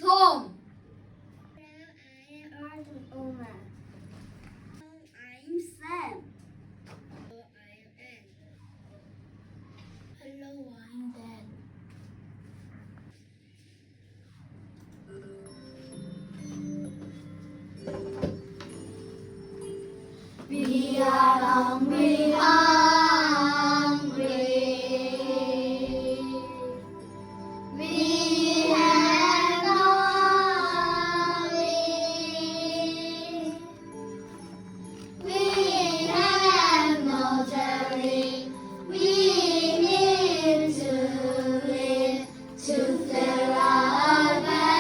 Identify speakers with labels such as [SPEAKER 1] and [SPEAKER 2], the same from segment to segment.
[SPEAKER 1] Tom.
[SPEAKER 2] Hello, I am Oma. I'm Sam. Hello, I am Anne. Hello, I'm Dan. We are hungry, hungry. We have no meat. We have no jelly. We need to live to fill our bellies.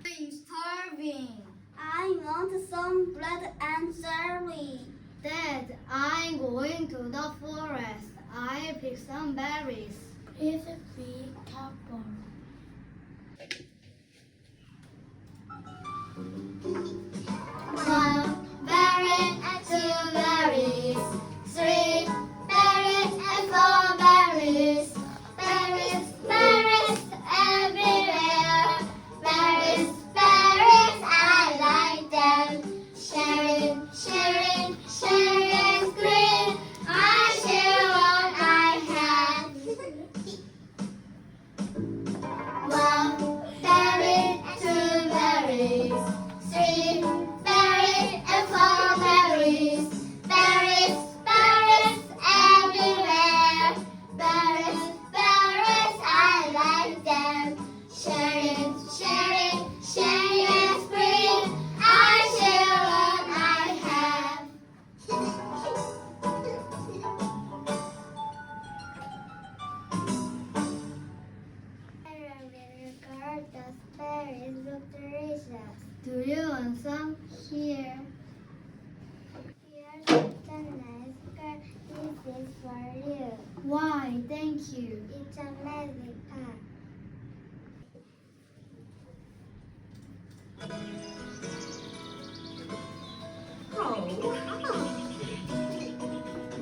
[SPEAKER 2] I'm starving. I want some bread and jelly. Dad, I'm going to the forest. I'll pick some berries. Please be careful. One berry and two berries, three berries and four berries. Berries, berries everywhere. Berries, berries, I like them. Sharing, sharing, sharing is green. I share what I have. One berry, two berries, three berries and four berries. Berries, berries everywhere. Berries, berries, I like them. Sharing, sharing, sharing is green. I share what I have. Those berries look delicious. Do you want some? Here. Here's a nice girl. This is for you. Why? Thank you. It's a magic pack.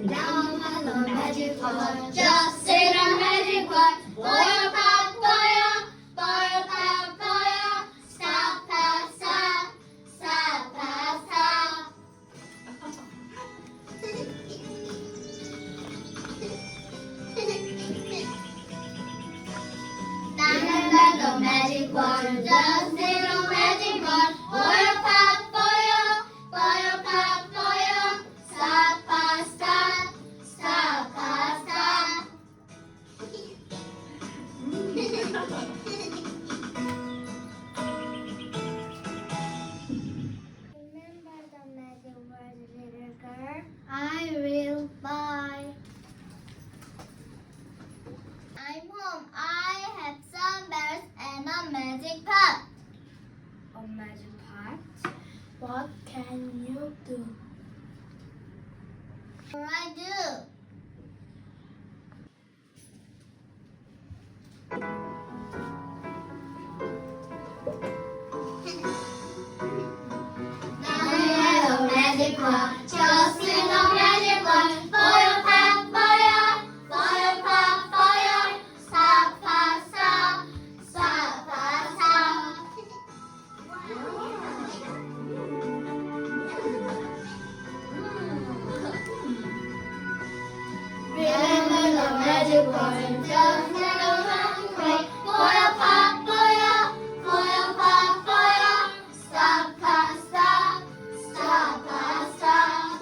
[SPEAKER 2] Down on the magic wand, just say the magic word. Boil, pop, boil, boil, pop, boil. Stop, pop, stop, stop, pop, stop. Down on the magic wand, just say the magic word. Boil, pop, boil, boil, pop, boil. Stop, pop, stop, stop, pop, stop. Remember the magic word, little girl? I will. Bye. I'm home. I have some berries and a magic pot. A magic pot? What can you do? What I do? Now we have a magic wand. Just sing a magic wand. Boil, pop, boil. Boil, pop, boil. Stop, pop, stop. Stop, pop, stop. Remember the magic word. Just sing a magic wand. Boil, pop, boil. Boil, pop, boil. Stop, pop, stop. Stop, pop, stop.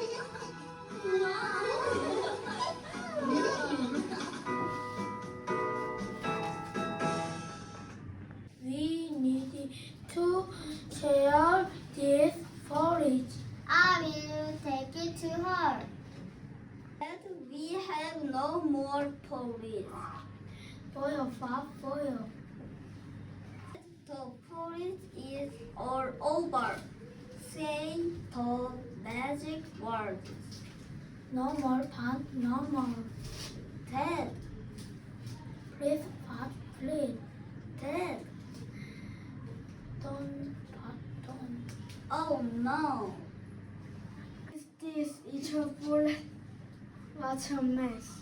[SPEAKER 2] We need to share this forage. I will take it to her. But we have no more porridge. Boil, pop, boil. The porridge is all over. Say the magic word. No more pot, no more. Dad. Please, pot, please. Dad. Don't, pot, don't. Oh no. Is this each a bullet? What Such a mess.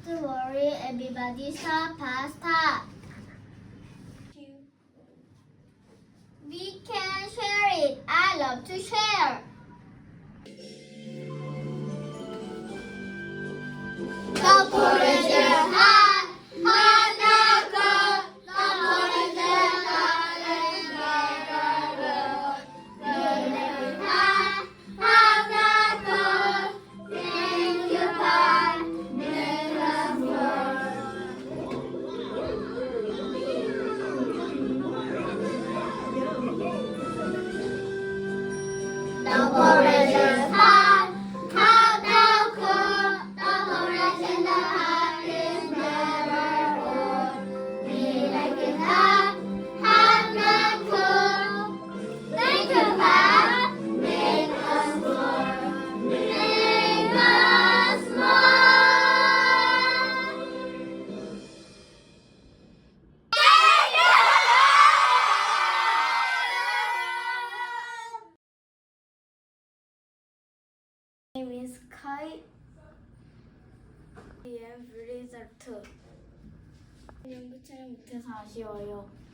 [SPEAKER 2] Don't worry, everybody. Stop, stop. We can share it. I love to share. The porridge is hot, hot now cold. The porridge is hot and good. Good and hot, hot now cold. Thank you, God. Make us The porridge is hot, hot now cold. The porridge in the hot is never old. We like it hot, hot not cold. Thank you, God. Make us more, make us more. My name is Kai. I am result. 연구 촬영 못해서 아쉬워요.